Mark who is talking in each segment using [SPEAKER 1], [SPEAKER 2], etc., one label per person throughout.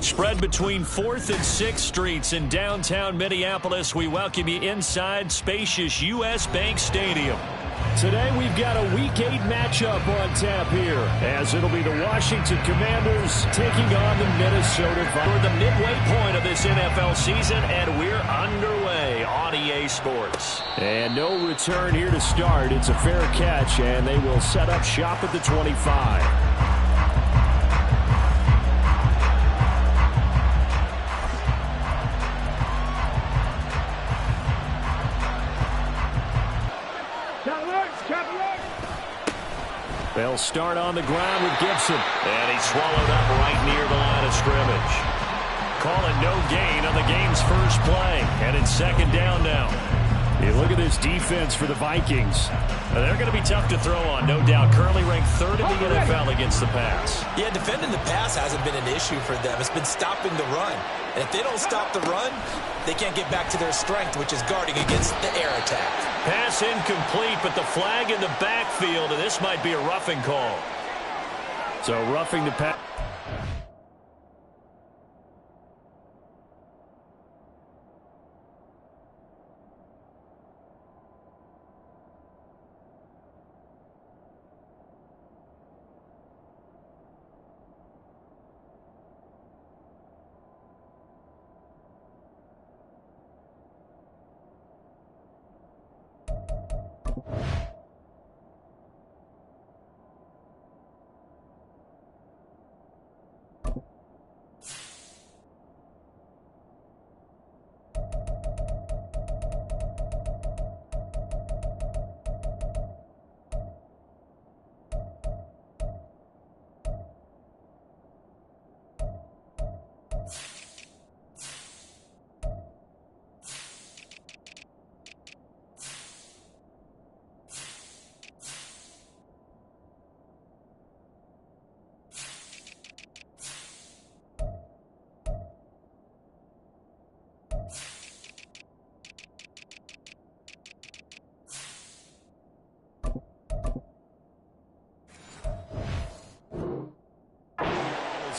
[SPEAKER 1] Spread between 4th and 6th Streets in downtown Minneapolis. We welcome you inside spacious U.S. Bank Stadium. Today we've got a Week 8 matchup on tap here, as it'll be the Washington Commanders taking on the Minnesota Vikings. We're the midway point of this NFL season, and we're underway on EA Sports. And no return here to start. It's a fair catch, and they will set up shop at the 25. They'll start on the ground with Gibson. And he's swallowed up right near the line of scrimmage. Call it no gain on the game's first play. And it's second down now. You look at this defense for the Vikings. They're going to be tough to throw on, no doubt. Currently ranked 3rd in the NFL against the pass.
[SPEAKER 2] Yeah, defending the pass hasn't been an issue for them. It's been stopping the run. And if they don't stop the run, they can't get back to their strength, which is guarding against the air attack.
[SPEAKER 1] Pass incomplete, but the flag in the backfield, and this might be a roughing call. So roughing the pass.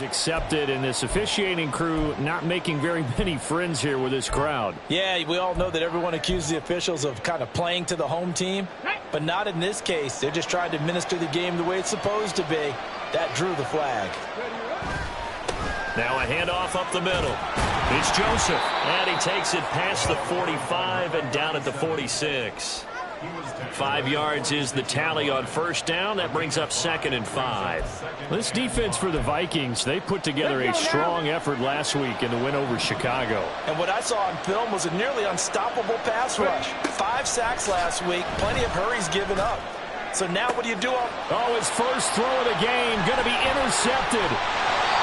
[SPEAKER 1] Accepted, and this officiating crew not making very many friends here with this crowd.
[SPEAKER 2] Yeah, we all know that everyone accused the officials of kind of playing to the home team, but not in this case. They're just trying to administer the game the way it's supposed to be. That drew the flag.
[SPEAKER 1] Now a handoff up the middle. It's Joseph, and he takes it past the 45 and down at the 46. 5 yards is the tally on first down. That brings up 2nd and 5. This defense for the Vikings, they put together a strong effort last week in the win over Chicago.
[SPEAKER 2] And what I saw on film was a nearly unstoppable pass rush. 5 sacks last week, plenty of hurries given up. So now what do you do?
[SPEAKER 1] Oh, his first throw of the game going to be intercepted.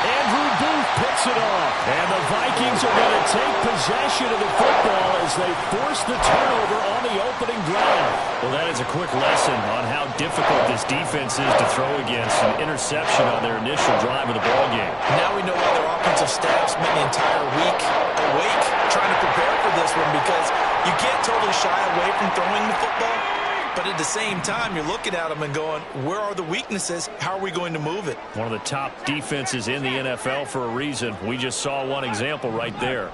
[SPEAKER 1] Andrew Booth picks it off. And the Vikings are going to take possession of the football as they force the turnover on the opening drive. Well, that is a quick lesson on how difficult this defense is to throw against. An interception on their initial drive of the ballgame.
[SPEAKER 2] Now we know why their offensive staff spent the entire week awake trying to prepare for this one, because you can't totally shy away from throwing the football. But at the same time, you're looking at them and going, where are the weaknesses? How are we going to move it?
[SPEAKER 1] One of the top defenses in the NFL for a reason. We just saw one example right there.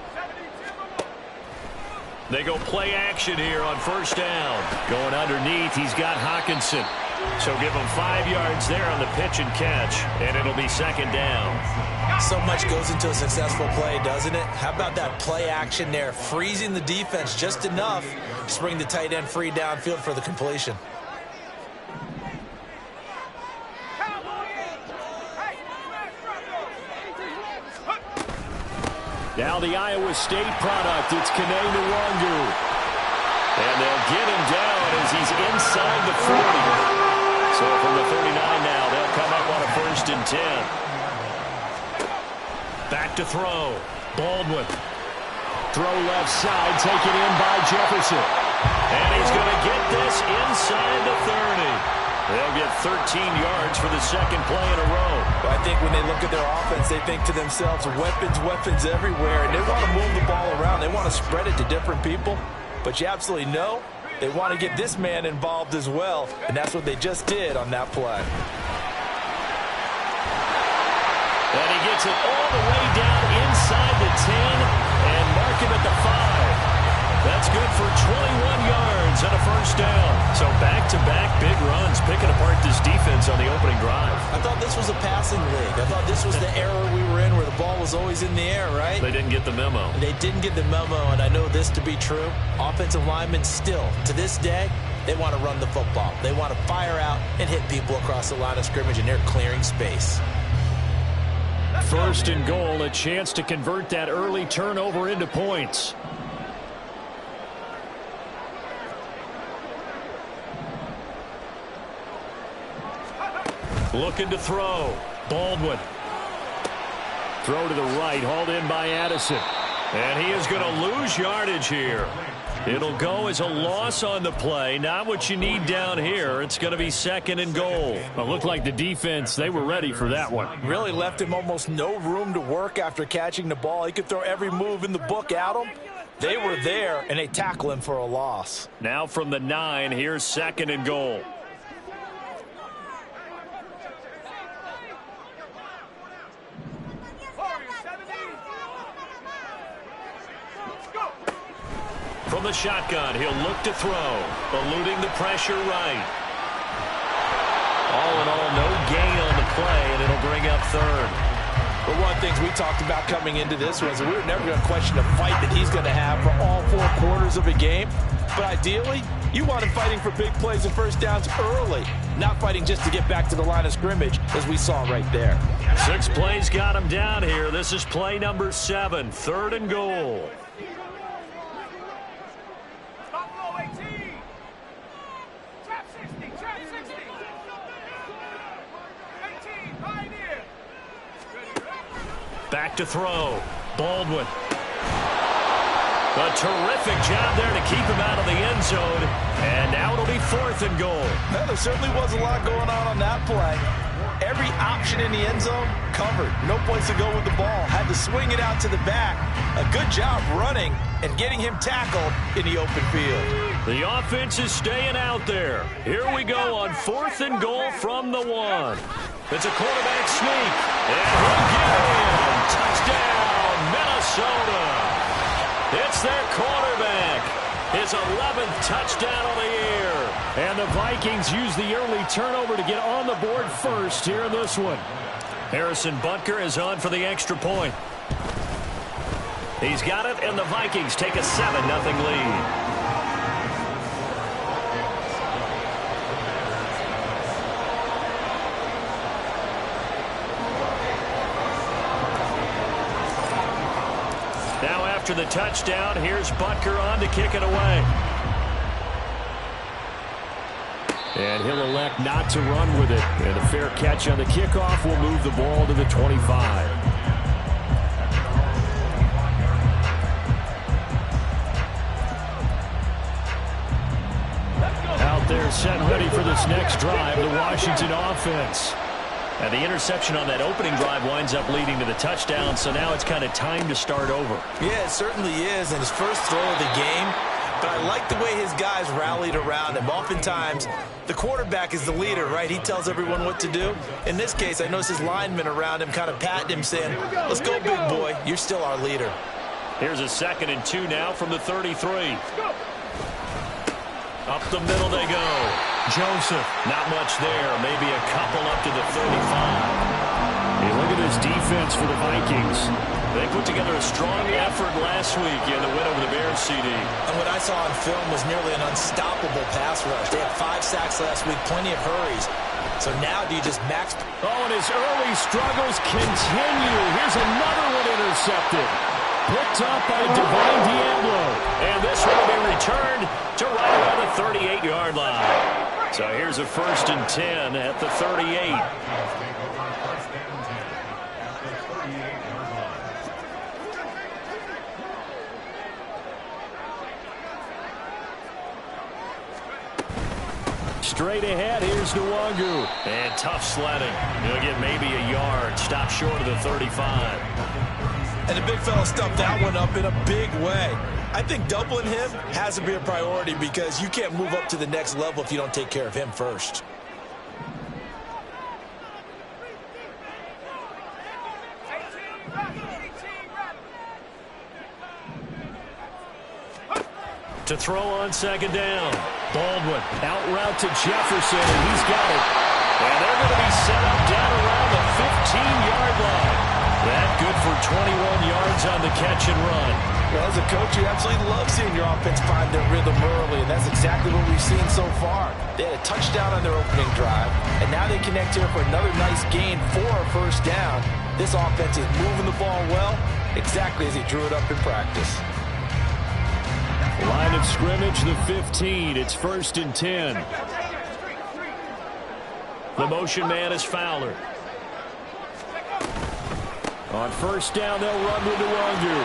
[SPEAKER 1] They go play action here on first down. Going underneath, he's got Hockenson. So give them 5 yards there on the pitch and catch, and it'll be second down.
[SPEAKER 2] So much goes into a successful play, doesn't it? How about that play action there, freezing the defense just enough to bring the tight end free downfield for the completion.
[SPEAKER 1] Now the Iowa State product, it's Kene Nwangu. And they'll get him down as he's inside the 40. So from the 39 now, they'll come up on a 1st and 10. Back to throw. Baldwin. Throw left side, taken in by Jefferson. And he's going to get this inside the 30. They'll get 13 yards for the second play in a row.
[SPEAKER 2] Well, I think when they look at their offense, they think to themselves, weapons everywhere. And they want to move the ball around. They want to spread it to different people. But you absolutely know they want to get this man involved as well. And that's what they just did on that play.
[SPEAKER 1] And he gets it all the way down inside the 10 and mark him at the 5. That's good for 21 yards and a 1st down. So back-to-back big runs, picking apart this defense on the opening drive.
[SPEAKER 2] I thought this was a passing league. I thought this was the era we were in where the ball was always in the air, right?
[SPEAKER 1] They didn't get the memo.
[SPEAKER 2] They didn't get the memo, and I know this to be true. Offensive linemen still, to this day, they want to run the football. They want to fire out and hit people across the line of scrimmage, and they're clearing space.
[SPEAKER 1] 1st and goal, a chance to convert that early turnover into points. Looking to throw. Baldwin. Throw to the right, hauled in by Addison. And he is going to lose yardage here. It'll go as a loss on the play. Not what you need down here. It's going to be 2nd and goal. It looked like the defense, they were ready for that one.
[SPEAKER 2] Really left him almost no room to work after catching the ball. He could throw every move in the book at him. They were there, and they tackle him for a loss.
[SPEAKER 1] Now from the 9, here's 2nd and goal. From the shotgun, he'll look to throw, eluding the pressure right. All in all, no gain on the play, and it'll bring up 3rd.
[SPEAKER 2] But one of the things we talked about coming into this was we were never going to question the fight that he's going to have for all 4 quarters of a game. But ideally, you want him fighting for big plays and 1st downs early, not fighting just to get back to the line of scrimmage, as we saw right there.
[SPEAKER 1] 6 plays got him down here. This is play number 7, 3rd and goal. Back to throw. Baldwin. A terrific job there to keep him out of the end zone. And now it'll be 4th and goal.
[SPEAKER 2] Well, there certainly was a lot going on that play. Every option in the end zone covered. No place to go with the ball. Had to swing it out to the back. A good job running and getting him tackled in the open field.
[SPEAKER 1] The offense is staying out there. Here we go on 4th and goal from the 1. It's a quarterback sneak. And he'll get in. Touchdown, Minnesota. It's their quarterback. His 11th touchdown of the year. And the Vikings use the early turnover to get on the board first here in this one. Harrison Butker is on for the extra point. He's got it, and the Vikings take a 7-0 lead. Now after the touchdown, here's Butker on to kick it away. And he'll elect not to run with it. And a fair catch on the kickoff will move the ball to the 25. Out there set ready for this next drive, the Washington offense. And the interception on that opening drive winds up leading to the touchdown, so now it's kind of time to start over.
[SPEAKER 2] Yeah, it certainly is, and his first throw of the game. But I like the way his guys rallied around him. Oftentimes, the quarterback is the leader, right? He tells everyone what to do. In this case, I noticed his linemen around him kind of patting him, saying, let's go, big boy. You're still our leader.
[SPEAKER 1] Here's a 2nd and 2 now from the 33. Up the middle they go. Joseph, not much there. Maybe a couple up to the 35. Hey, look at this defense for the Vikings. They put together a strong effort last week in the win over the Bears, CD.
[SPEAKER 2] And what I saw on film was nearly an unstoppable pass rush. They had 5 sacks last week, plenty of hurries. So now do you just max?
[SPEAKER 1] Oh, and his early struggles continue. Here's another one intercepted. Picked up by Divine Diablo. And this one will be returned to right around the 38-yard line. So here's a 1st and 10 at the 38. Straight ahead, here's Nwangu. And tough sledding. He'll get maybe a yard. Stop short of the 35.
[SPEAKER 2] And the big fella stuffed that one up in a big way. I think doubling him has to be a priority because you can't move up to the next level if you don't take care of him first.
[SPEAKER 1] To throw on 2nd down. Baldwin out route to Jefferson, and he's got it. And they're going to be set up down around the 15-yard line. That good for 21 yards on the catch and run.
[SPEAKER 2] Well, as a coach, you absolutely love seeing your offense find their rhythm early, and that's exactly what we've seen so far. They had a touchdown on their opening drive, and now they connect here for another nice gain for a 1st down. This offense is moving the ball well, exactly as he drew it up in practice.
[SPEAKER 1] Line of scrimmage, the 15. It's 1st and 10. The motion man is Fowler. On 1st down, they'll run with Nwangu.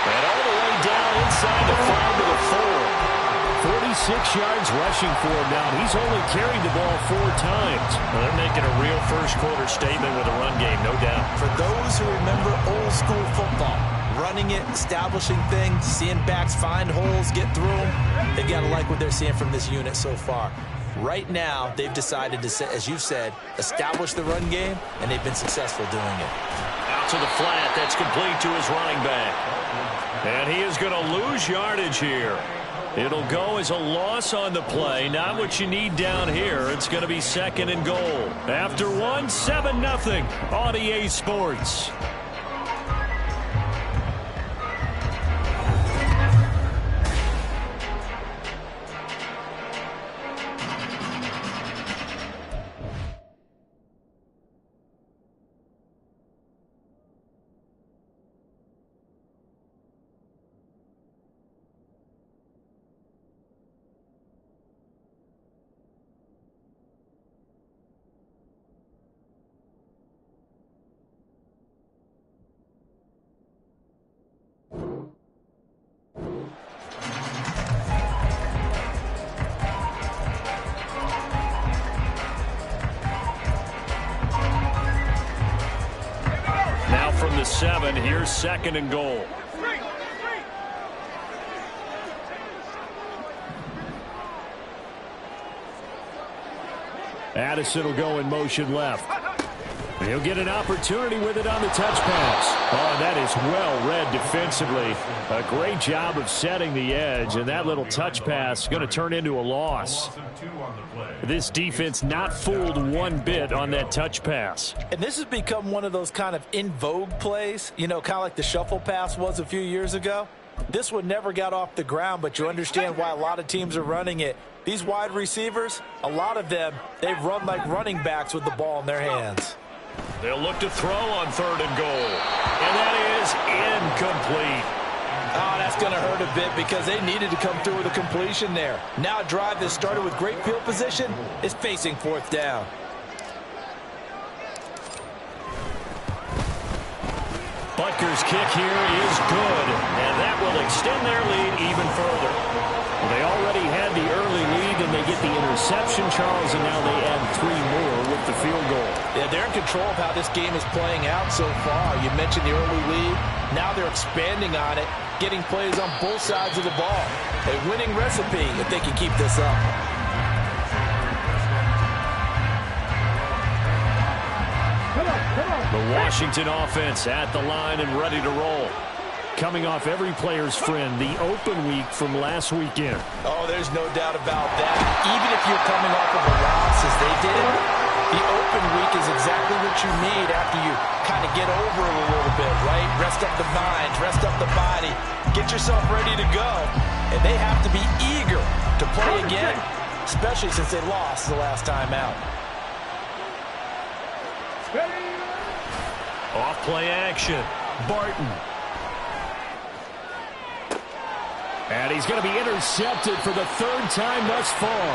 [SPEAKER 1] And all the way down inside the 5 to the 4. 46 yards rushing for him now. He's only carried the ball 4 times. Well, they're making a real first-quarter statement with a run game, no doubt.
[SPEAKER 2] For those who remember old-school football, running it, establishing things, seeing backs find holes, get through them, they've got to like what they're seeing from this unit so far. Right now, they've decided to, as you said, establish the run game, and they've been successful doing it.
[SPEAKER 1] Out to the flat. That's complete to his running back. And he is going to lose yardage here. It'll go as a loss on the play. Not what you need down here. It's going to be 2nd and goal. After 7-0 on EA Sports. From the 7, here's 2nd and goal. Addison will go in motion left. He'll get an opportunity with it on the touch pass. Oh, that is well read defensively. A great job of setting the edge, and that little touch pass is going to turn into a loss. This defense not fooled one bit on that touch pass.
[SPEAKER 2] And this has become one of those kind of in vogue plays, you know, kind of like the shuffle pass was a few years ago. This one never got off the ground, but you understand why a lot of teams are running it. These wide receivers, a lot of them, they run like running backs with the ball in their hands.
[SPEAKER 1] They'll look to throw on 3rd and goal. And that is incomplete.
[SPEAKER 2] Oh, that's going to hurt a bit because they needed to come through with a completion there. Now a drive that started with great field position is facing 4th down.
[SPEAKER 1] Butker's kick here is good, and that will extend their lead even further. They already had the early lead, and they get the interception, Charles, and now they add 3 more with the field goal.
[SPEAKER 2] Yeah, they're in control of how this game is playing out so far. You mentioned the early lead. Now they're expanding on it, getting plays on both sides of the ball. A winning recipe if they can keep this up. The
[SPEAKER 1] Washington offense at the line and ready to roll. coming off every player's friend, the open week from last weekend.
[SPEAKER 2] Oh, there's no doubt about that. Even if you're coming off of a loss as they did, the open week is exactly what you need after you kind of get over it a little bit, right? Rest up the mind, rest up the body, get yourself ready to go. And they have to be eager to play again, especially since they lost the last time out.
[SPEAKER 1] Off play action. Barton. And he's going to be intercepted for the third time thus far.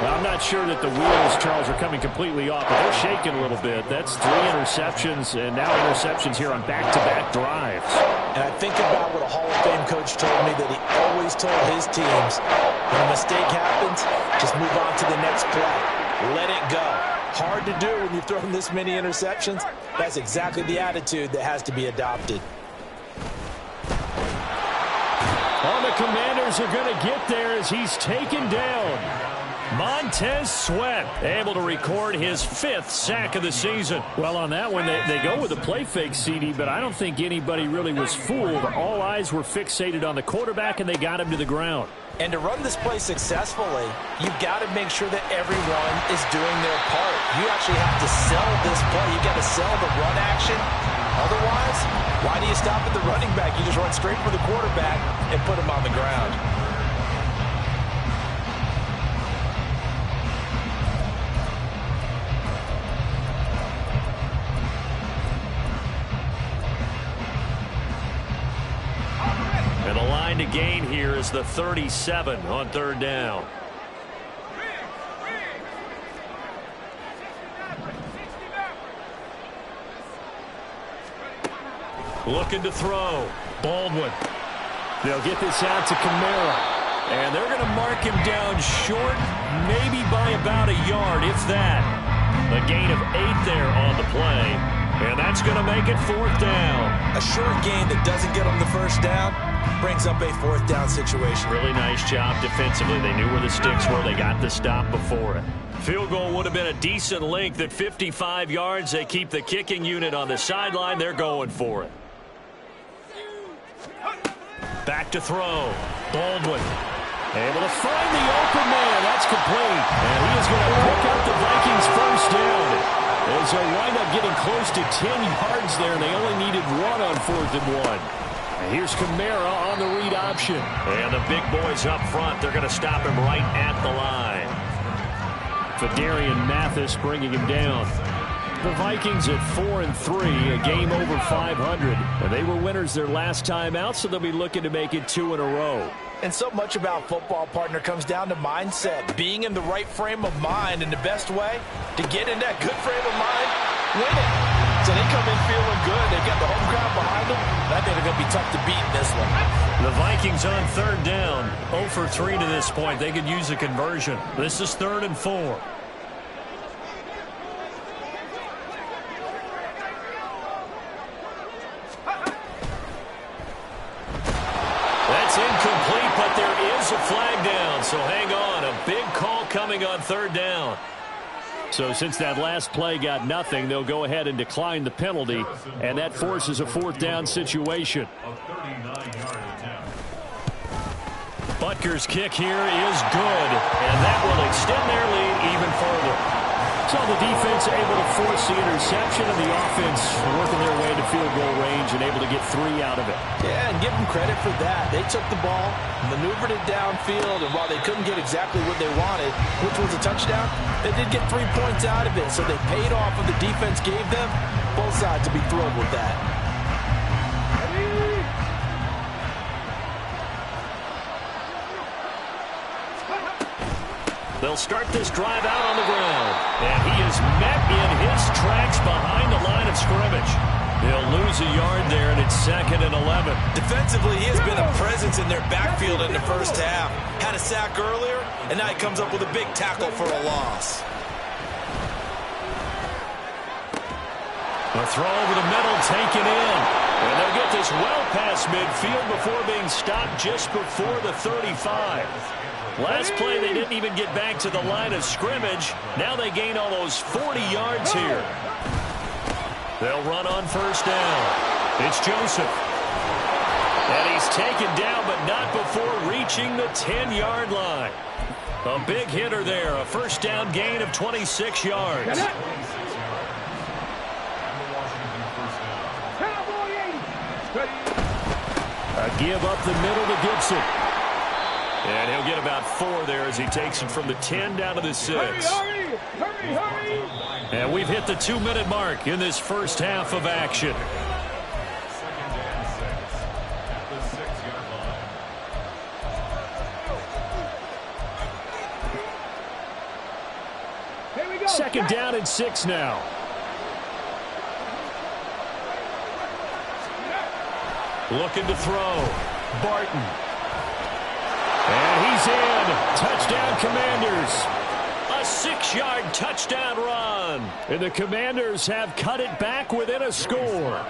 [SPEAKER 1] Well, I'm not sure that the wheels, Charles, are coming completely off, but they're shaking a little bit. That's 3 interceptions, and now interceptions here on back-to-back drives.
[SPEAKER 2] And I think about what a Hall of Fame coach told me that he always told his teams, when a mistake happens, just move on to the next play. Let it go. Hard to do when you've thrown this many interceptions. That's exactly the attitude that has to be adopted.
[SPEAKER 1] Well, the Commanders are going to get there as he's taken down. Montez Sweat able to record his 5th sack of the season. Well, on that one, they go with a play fake, CD, but I don't think anybody really was fooled. All eyes were fixated on the quarterback, and they got him to the ground.
[SPEAKER 2] And to run this play successfully, you've got to make sure that everyone is doing their part. You actually have to sell this play. You've got to sell the run action. Otherwise, why do you stop at the running back? You just run straight for the quarterback and put him on the ground.
[SPEAKER 1] And the line to gain here is the 37 on 3rd down. Looking to throw. Baldwin. They'll get this out to Kamara. And they're going to mark him down short, maybe by about a yard, if that. A gain of 8 there on the play. And that's going to make it 4th down.
[SPEAKER 2] A short gain that doesn't get them the first down brings up a 4th down situation.
[SPEAKER 1] Really nice job defensively. They knew where the sticks were. They got the stop before it. Field goal would have been a decent length at 55 yards. They keep the kicking unit on the sideline. They're going for it. Back to throw. Baldwin. Able to find the open man. That's complete. And he is going to pick up the Vikings' first down. As they wind up getting close to 10 yards there, and they only needed 1 on 4th and 1. And here's Kamara on the read option. And the big boys up front, they're going to stop him right at the line. Fedarian Mathis bringing him down. The Vikings at 4-3, a game over 500. And they were winners their last time out, so they'll be looking to make it 2 in a row.
[SPEAKER 2] And so much about football, partner, comes down to mindset. Being in the right frame of mind, and the best way to get in that good frame of mind, winning. So they come in feeling good. They've got the home crowd behind them. I think they're going to be tough to beat in this one.
[SPEAKER 1] The Vikings on 3rd down, 0 for 3 to this point. They could use a conversion. This is 3rd and 4. That's incomplete, but there is a flag down, so hang on. A big call coming on 3rd down. So since that last play got nothing, they'll go ahead and decline the penalty, and that forces a 4th down situation. Butker's kick here is good, and that will extend their lead even further. So the defense able to force the interception, and the offense working their way to field goal range and able to get 3 out of it.
[SPEAKER 2] Yeah, and give them credit for that. They took the ball, maneuvered it downfield, and while they couldn't get exactly what they wanted, which was a touchdown, they did get 3 points out of it. So they paid off what the defense gave them. Both sides will be thrilled with that.
[SPEAKER 1] They'll start this drive out on the ground. And he is met in his tracks behind the line of scrimmage. He'll lose a yard there, and it's 2nd and 11.
[SPEAKER 2] Defensively, he has been a presence in their backfield in the first half. Had a sack earlier, and now he comes up with a big tackle for a loss.
[SPEAKER 1] A throw over the middle, taken in. And they'll get this well past midfield before being stopped just before the 35. Last play, they didn't even get back to the line of scrimmage. Now they gain almost 40 yards here. They'll run on 1st down. It's Joseph. And he's taken down, but not before reaching the 10-yard line. A big hitter there, a first down gain of 26 yards. A give up the middle to Gibson. And he'll get about 4 there as he takes him from the 10 down to the 6.
[SPEAKER 3] Hurry!
[SPEAKER 1] And we've hit the 2-minute mark in this first half of action. Second down and 6 now. Looking to throw. Barton. And he's in. Touchdown, Commanders. A 6-yard touchdown run. And the Commanders have cut it back within a score.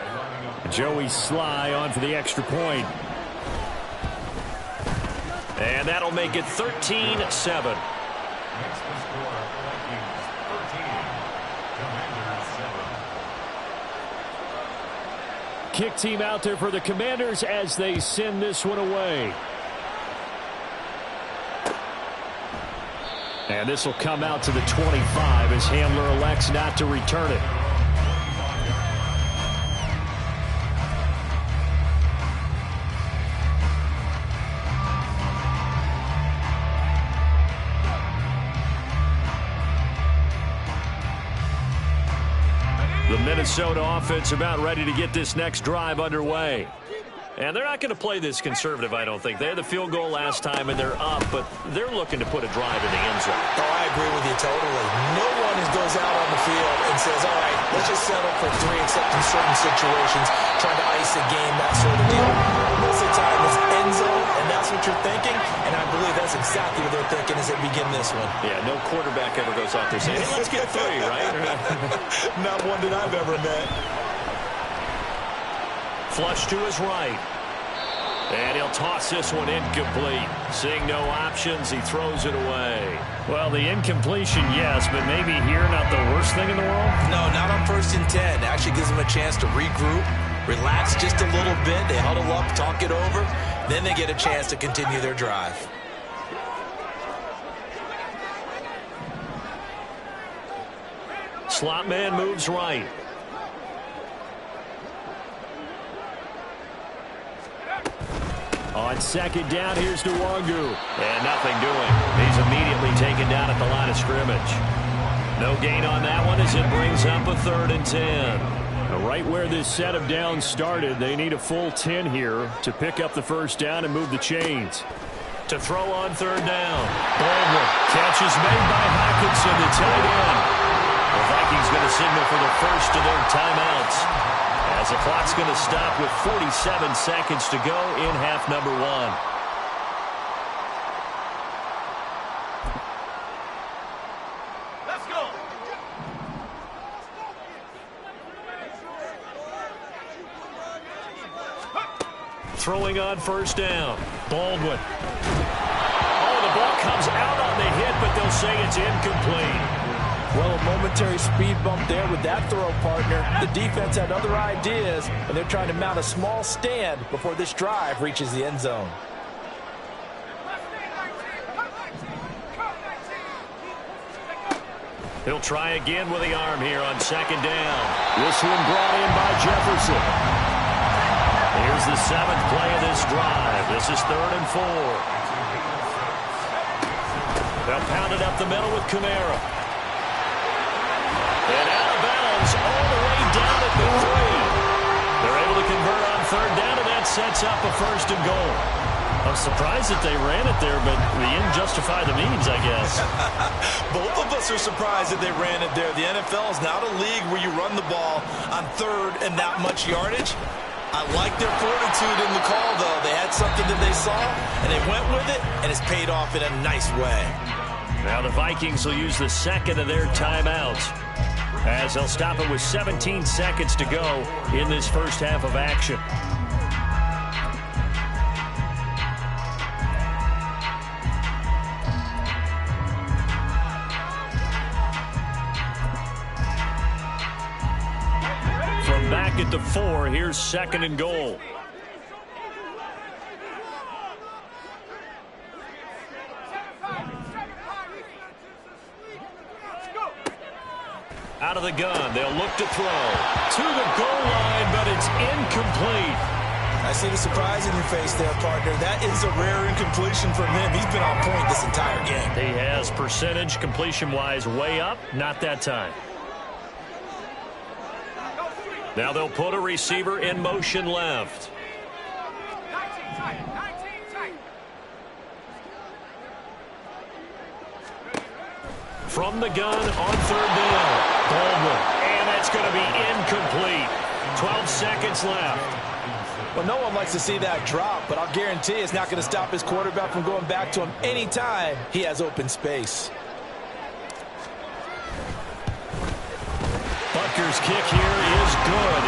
[SPEAKER 1] Joey Sly on for the extra point. And that'll make it 13-7. Kick team out there for the Commanders as they send this one away. And this will come out to the 25 as Hamler elects not to return it. The Minnesota offense about ready to get this next drive underway. And they're not going to play this conservative, I don't think. They had the field goal last time, and they're up, but they're looking to put a drive in the end zone.
[SPEAKER 2] Oh, I agree with you totally. No one goes out on the field and says, all right, let's just settle for 3, except in certain situations, trying to ice a game, that sort of deal. Most of the time it's end zone, and that's what you're thinking, and I believe that's exactly what they're thinking as they begin this one.
[SPEAKER 1] Yeah, no quarterback ever goes out there saying, hey, let's get 3, right?
[SPEAKER 2] Not one that I've ever met.
[SPEAKER 1] Flush to his right. And he'll toss this one incomplete. Seeing no options, he throws it away. Well, the incompletion, yes, but maybe here not the worst thing in the world?
[SPEAKER 2] No, not on 1st and 10. Actually gives them a chance to regroup, relax just a little bit. They huddle up, talk it over. Then they get a chance to continue their drive.
[SPEAKER 1] Slot man moves right. On second down, here's Nwangu. And nothing doing. He's immediately taken down at the line of scrimmage. No gain on that one as it brings up a 3rd and 10. Right where this set of downs started, they need a full 10 here to pick up the first down and move the chains. To throw on 3rd down. Baldwin. Catch is made by Hockenson, the tight end. The Vikings going to signal for the first of their timeouts, as the clock's going to stop with 47 seconds to go in half number 1.
[SPEAKER 3] Let's go.
[SPEAKER 1] Throwing on 1st down. Baldwin. Oh, the ball comes out on the hit, but they'll say it's incomplete.
[SPEAKER 4] Well, a momentary speed bump there with that throw, partner. The defense had other ideas, and they're trying to mount a small stand before this drive reaches the end zone.
[SPEAKER 1] He'll try again with the arm here on 2nd down. This one brought in by Jefferson. Here's the 7th play of this drive. This is 3rd and 4. They'll pound it up the middle with Kamara. And out of bounds all the way down at the 3. They're able to convert on 3rd down, and that sets up a 1st and goal. I'm surprised that they ran it there, but the end justified the means, I guess.
[SPEAKER 2] Both of us are surprised that they ran it there. The NFL is not a league where you run the ball on 3rd and that much yardage. I like their fortitude in the call, though. They had something that they saw, and they went with it, and it's paid off in a nice way.
[SPEAKER 1] Now the Vikings will use the 2nd of their timeouts, as they'll stop it with 17 seconds to go in this first half of action. From back at the 4, here's 2nd and goal. Out of the gun, they'll look to throw. To the goal line, but it's incomplete.
[SPEAKER 2] I see the surprise in your face there, partner. That is a rare incompletion from him. He's been on point this entire game.
[SPEAKER 1] He has percentage completion-wise way up. Not that time. Now they'll put a receiver in motion left. From the gun on third down. Baldwin. And that's going to be incomplete. 12 seconds left.
[SPEAKER 4] Well, no one likes to see that drop, but I'll guarantee it's not going to stop his quarterback from going back to him anytime he has open space.
[SPEAKER 1] Butker's kick here is good.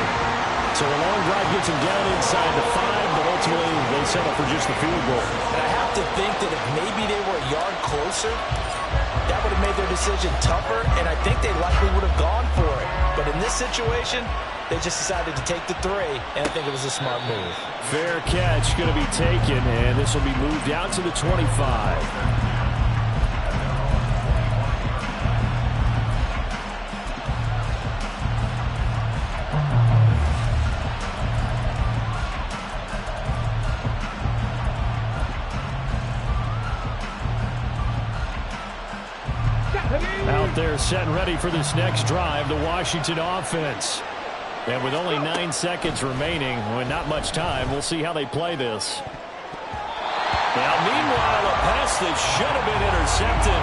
[SPEAKER 1] So a long drive gets him down inside the 5, but ultimately they settle for just the field goal.
[SPEAKER 4] And I have to think that if maybe they were a yard closer, that would have made their decision tougher, and I think they likely would have gone for it. But in this situation, they just decided to take the 3, and I think it was a smart move.
[SPEAKER 1] Fair catch going to be taken, and this will be moved out to the 25. Out there set and ready for this next drive, the Washington offense. And with only 9 seconds remaining, with not much time, we'll see how they play this. Now, meanwhile, a pass that should have been intercepted,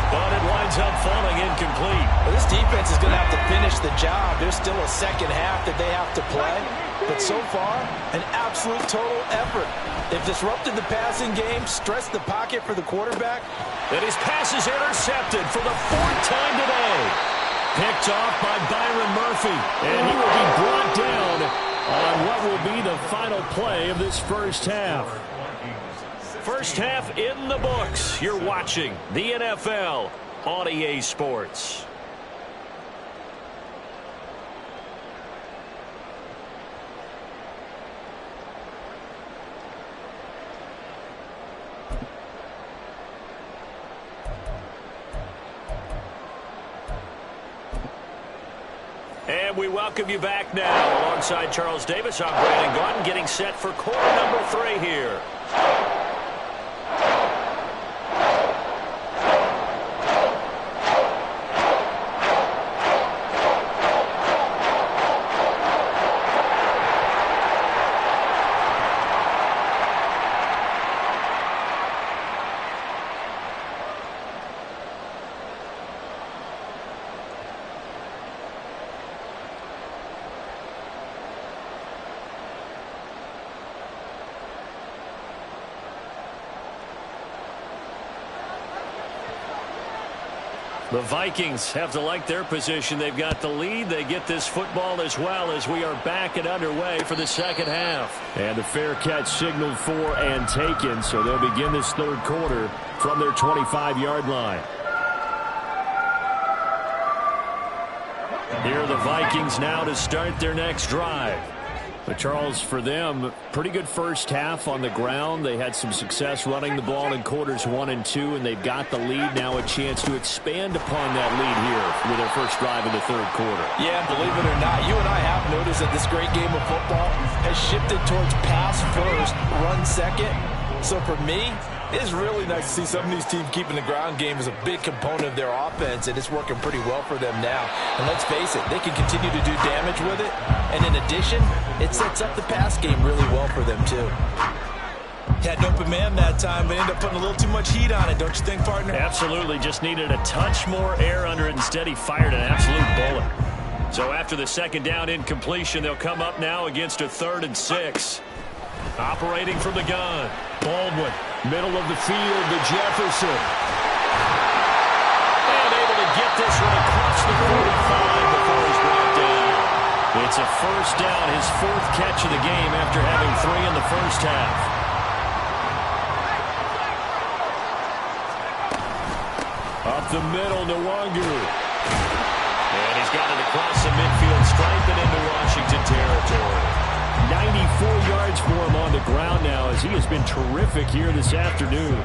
[SPEAKER 1] but it winds up falling incomplete.
[SPEAKER 4] Well, this defense is going to have to finish the job. There's still a second half that they have to play. But so far, an absolute total effort. They've disrupted the passing game, stressed the pocket for the quarterback.
[SPEAKER 1] And his pass is intercepted for the 4th time today. Picked off by Byron Murphy. And he will be brought down on what will be the final play of this first half. First half in the books. You're watching the NFL on EA Sports. And we welcome you back now. Alongside Charles Davis, I'm Brandon Gaudin, getting set for quarter number 3 here. The Vikings have to like their position. They've got the lead. They get this football as well as we are back and underway for the second half. And the fair catch signaled for and taken, so they'll begin this third quarter from their 25-yard line. Here are the Vikings now to start their next drive. But Charles, for them, pretty good first half on the ground. They had some success running the ball in quarters 1 and 2, and they've got the lead. Now a chance to expand upon that lead here with their first drive in the third quarter.
[SPEAKER 4] Yeah, believe it or not, you and I have noticed that this great game of football has shifted towards pass first, run second. So for me, it's really nice to see some of these teams keeping the ground game as a big component of their offense, and it's working pretty well for them now. And let's face it, they can continue to do damage with it. And in addition, it sets up the pass game really well for them, too.
[SPEAKER 2] Had an open man that time, but ended up putting a little too much heat on it, don't you think, partner?
[SPEAKER 1] Absolutely. Just needed a touch more air under it. Instead, he fired an absolute bullet. So after the second down incompletion, they'll come up now against a 3rd and 6. Operating from the gun. Baldwin, middle of the field to Jefferson. And able to get this one across the 45 before he's brought down. It's a first down, his 4th catch of the game after having 3 in the first half. Up the middle, Nwangu. And he's got it across the midfield stripe and into Washington territory. 94 yards for him on the ground now as he has been terrific here this afternoon.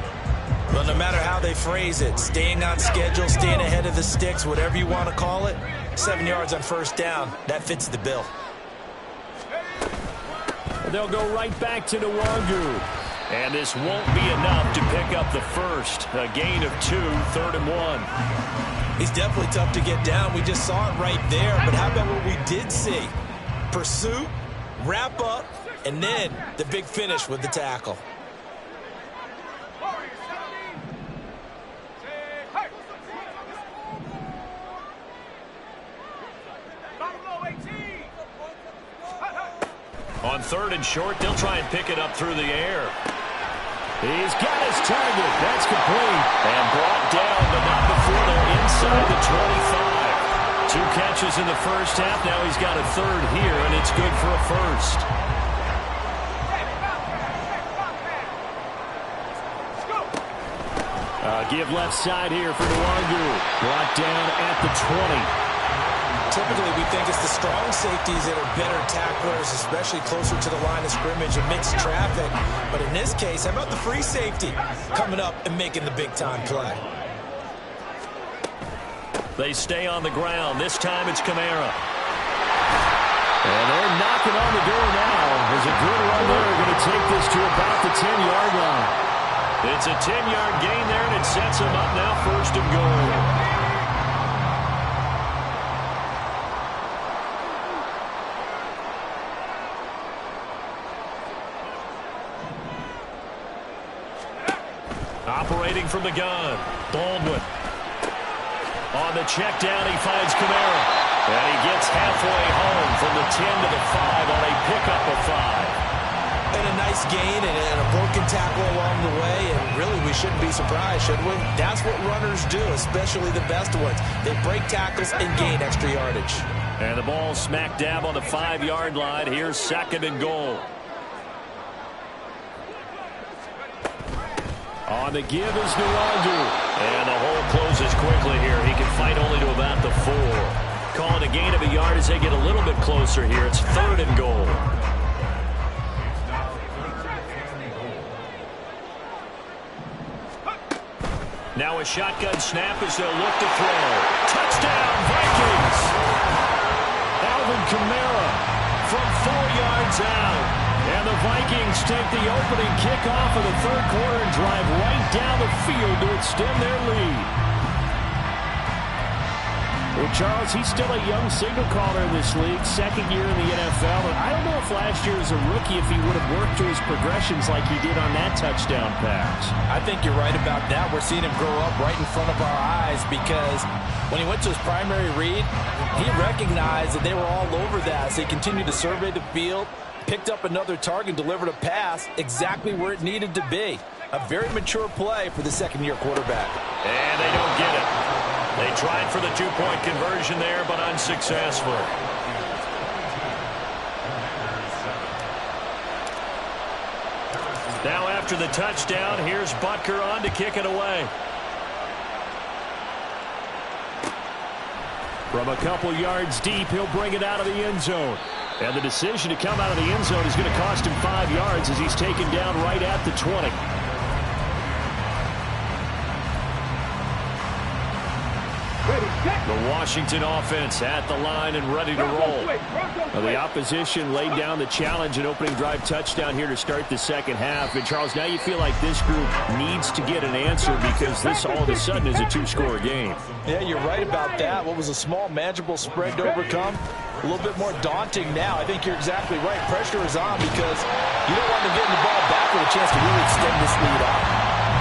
[SPEAKER 2] Well, no matter how they phrase it, staying on schedule, staying ahead of the sticks, whatever you want to call it, 7 yards on first down, that fits the bill.
[SPEAKER 1] They'll go right back to Nwangu. And this won't be enough to pick up the first. A gain of 2, 3rd and 1.
[SPEAKER 2] He's definitely tough to get down. We just saw it right there. But how about what we did see? Pursuit, wrap up, and then the big finish with the tackle.
[SPEAKER 1] On 3rd and short, they'll try and pick it up through the air. He's got his target. That's complete. And brought down, but not before they're inside the 25. 2 catches in the first half. Now he's got a 3rd here, and it's good for a first. Give left side here for Nwangu. Brought down at the 20.
[SPEAKER 2] Typically, we think it's the strong safeties that are better tacklers, especially closer to the line of scrimmage and mixed traffic. But in this case, how about the free safety coming up and making the big-time play?
[SPEAKER 1] They stay on the ground. This time it's Kamara. And they're knocking on the door now. There's a good run there. Going to take this to about the 10-yard line. It's a 10-yard gain there, and it sets them up now 1st and goal. Operating from the gun, Baldwin. On the check down, he finds Kamara. And he gets halfway home from the 10 to the 5 on a pickup of 5.
[SPEAKER 2] And a nice gain and a broken tackle along the way. And really, we shouldn't be surprised, should we? That's what runners do, especially the best ones. They break tackles and gain extra yardage.
[SPEAKER 1] And the ball smack dab on the 5-yard line. Here's 2nd and goal. On the give is Nwangu. And the hole closes quickly here. He can fight only to about the 4. Calling a gain of a yard as they get a little bit closer here. It's 3rd and goal. Now a shotgun snap as they'll look to throw. Touchdown, Vikings! Alvin Kamara from 4 yards out. And the Vikings take the opening kickoff of the 3rd quarter and drive right down the field to extend their lead. Well, Charles, he's still a young signal caller in this league, 2nd year in the NFL. And I don't know if last year as a rookie if he would have worked through his progressions like he did on that touchdown pass.
[SPEAKER 4] I think you're right about that. We're seeing him grow up right in front of our eyes because when he went to his primary read, he recognized that they were all over that. So he continued to survey the field, picked up another target, delivered a pass exactly where it needed to be. A very mature play for the 2nd-year quarterback.
[SPEAKER 1] And they don't get it. They tried for the 2-point conversion there, but unsuccessful. Now after the touchdown, here's Butker on to kick it away. From a couple yards deep, he'll bring it out of the end zone. And the decision to come out of the end zone is going to cost him 5 yards as he's taken down right at the 20. The Washington offense at the line and ready to roll. Now the opposition laid down the challenge and opening drive touchdown here to start the 2nd half. And Charles, now you feel like this group needs to get an answer because this all of a sudden is a 2-score game.
[SPEAKER 4] Yeah, you're right about that. What was a small, manageable spread to overcome, a little bit more daunting now. I think you're exactly right. Pressure is on because you don't want them getting the ball back with a chance to really extend this lead out.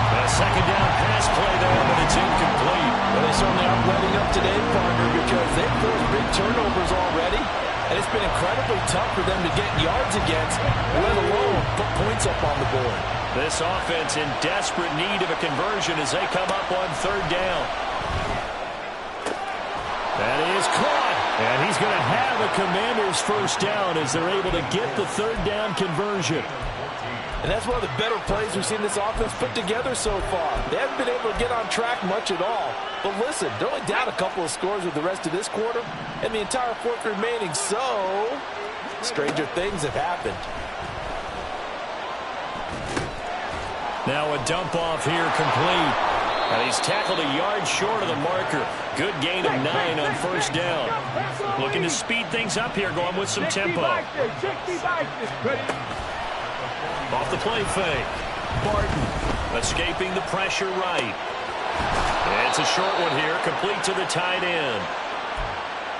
[SPEAKER 1] A 2nd down pass play there, but it's incomplete.
[SPEAKER 4] Well, they certainly aren't letting up today, partner, because they've forced big turnovers already, and it's been incredibly tough for them to get yards against, let alone put points up on the board.
[SPEAKER 1] This offense in desperate need of a conversion as they come up on 3rd down. That is caught, and he's going to have a Commanders 1st down as they're able to get the 3rd down conversion.
[SPEAKER 4] And that's one of the better plays we've seen this offense put together so far. They haven't been able to get on track much at all. But listen, they're only down a couple of scores with the rest of this quarter and the entire 4th remaining. So, stranger things have happened.
[SPEAKER 1] Now a dump off here complete. And he's tackled a yard short of the marker. Good gain of 9 on first down. Looking to speed things up here, going with some tempo. Off the play fake. Barton escaping the pressure right. It's a short one here, complete to the tight end.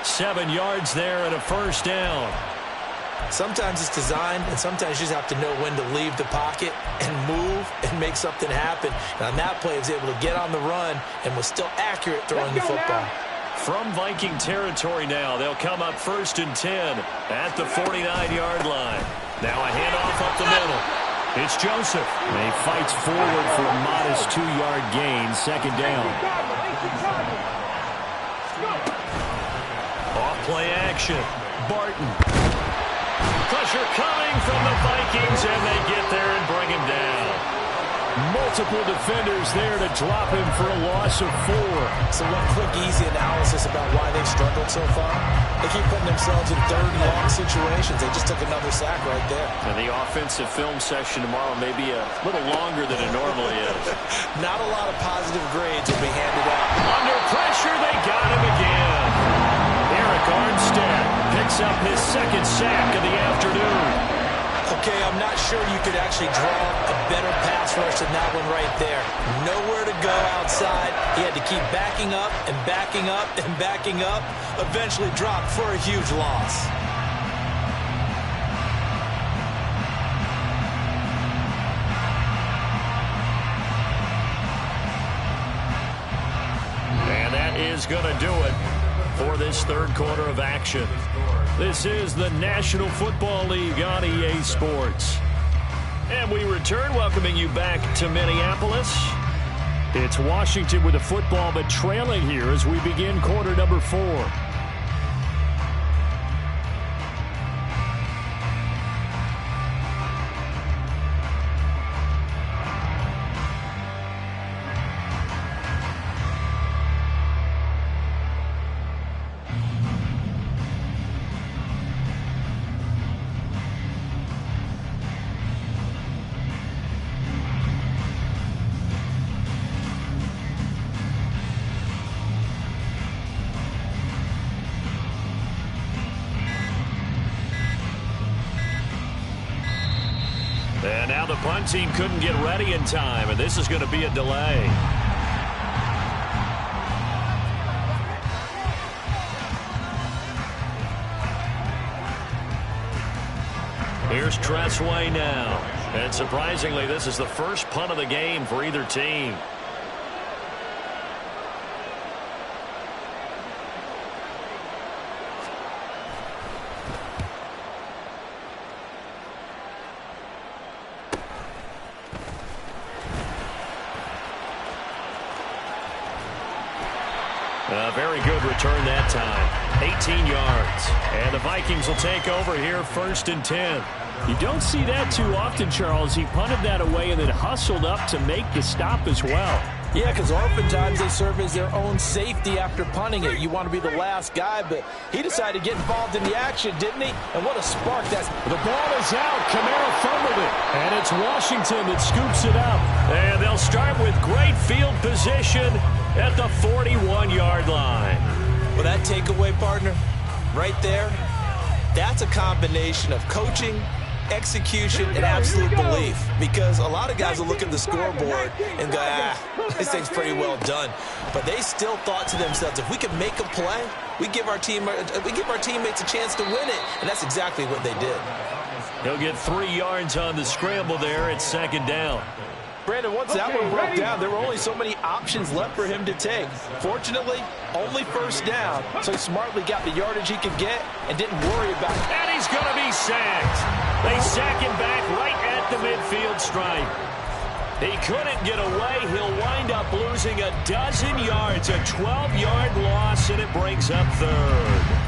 [SPEAKER 1] 7 yards there and a first down.
[SPEAKER 2] Sometimes it's designed, and sometimes you just have to know when to leave the pocket and move and make something happen. And on that play, he was able to get on the run and was still accurate throwing the football.
[SPEAKER 1] From Viking territory now, they'll come up 1st and 10 at the 49-yard line. Now a handoff up the middle. It's Joseph. And he fights forward for a modest 2-yard gain, 2nd down. Off play action. Barton. Pressure coming from the Vikings, and they get there and bring him down. Multiple defenders there to drop him for a loss of 4.
[SPEAKER 2] So one quick, easy analysis about why they've struggled so far. They keep putting themselves in 3rd and long situations. They just took another sack right there.
[SPEAKER 1] And the offensive film session tomorrow may be a little longer than it normally is.
[SPEAKER 2] Not a lot of positive grades will be handed out.
[SPEAKER 1] Under pressure, they got him again. Eric Armstead picks up his 2nd sack of the afternoon.
[SPEAKER 2] Okay, I'm not sure you could actually draw a better pass rush than that one right there. Nowhere to go outside. He had to keep backing up and backing up and backing up. Eventually dropped for a huge loss.
[SPEAKER 1] And that is going to do it for this 3rd quarter of action. This is the National Football League on EA Sports. And we return, welcoming you back to Minneapolis. It's Washington with the football, but trailing here as we begin quarter number 4. And now the punt team couldn't get ready in time, and this is going to be a delay. Here's Tressway now. And surprisingly, this is the first punt of the game for either team. A very good return that time. 18 yards. And the Vikings will take over here 1st and 10. You don't see that too often, Charles. He punted that away and then hustled up to make the stop as well.
[SPEAKER 2] Yeah, because oftentimes they serve as their own safety after punting it. You want to be the last guy, but he decided to get involved in the action, didn't he? And what a spark that's...
[SPEAKER 1] The ball is out. Kamara fumbled it. And it's Washington that scoops it up. And they'll start with great field position at the 41-yard line.
[SPEAKER 2] Well, that takeaway, partner, right there, that's a combination of coaching, execution, and absolute belief. Because a lot of guys will look at the scoreboard and go, this thing's pretty well done. But they still thought to themselves, if we can make a play, we give our teammates a chance to win it. And that's exactly what they did.
[SPEAKER 1] He'll get 3 yards on the scramble there at 2nd down.
[SPEAKER 2] Brandon, once that one broke down, there were only so many options left for him to take. Fortunately, only 1st down, so he smartly got the yardage he could get and didn't worry about it.
[SPEAKER 1] And he's going to be sacked. They sack him back right at the midfield stripe. He couldn't get away. He'll wind up losing a dozen yards, a 12-yard loss, and it brings up 3rd.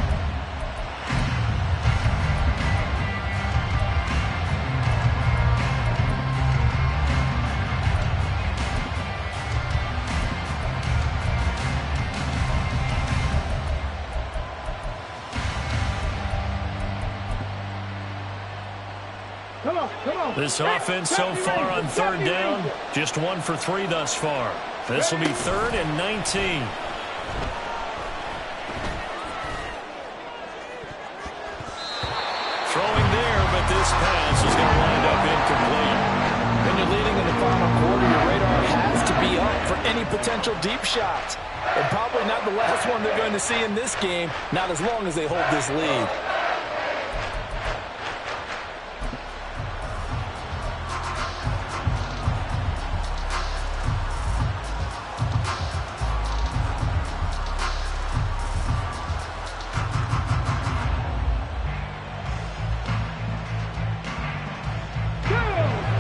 [SPEAKER 3] Come on.
[SPEAKER 1] This offense so far on third down, just 1 for 3 thus far. This will be 3rd and 19. Throwing there, but this pass is going to wind up incomplete.
[SPEAKER 4] When you're leading in the final quarter, your radar has to be up for any potential deep shots. And probably not the last one they're going to see in this game, not as long as they hold this lead.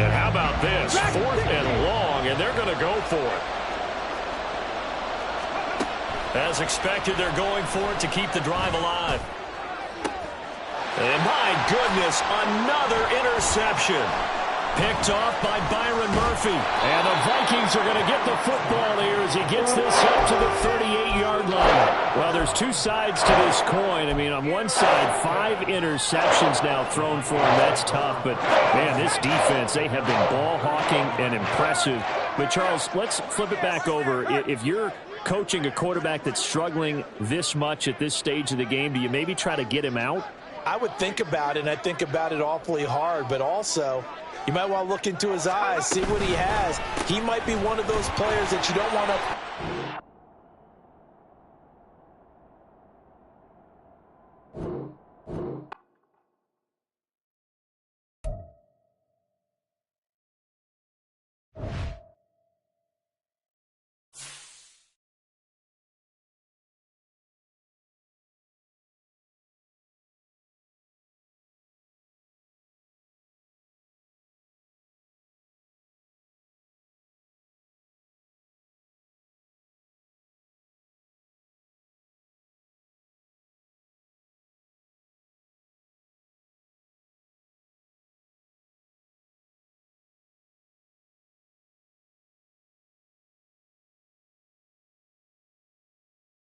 [SPEAKER 1] And how about this? 4th and long, and they're going to go for it. As expected, they're going for it to keep the drive alive. And my goodness, another interception. Picked off by Byron Murphy. And the Vikings are going to get the football here as he gets this up to the 38-yard line. Well, there's 2 sides to this coin. I mean, on one side, 5 interceptions now thrown for him. That's tough. But, man, this defense, they have been ball hawking and impressive. But, Charles, let's flip it back over. If you're coaching a quarterback that's struggling this much at this stage of the game, do you maybe try to get him out?
[SPEAKER 4] I would think about it, and I think about it awfully hard, but also you might want to look into his eyes, see what he has. He might be one of those players that you don't want to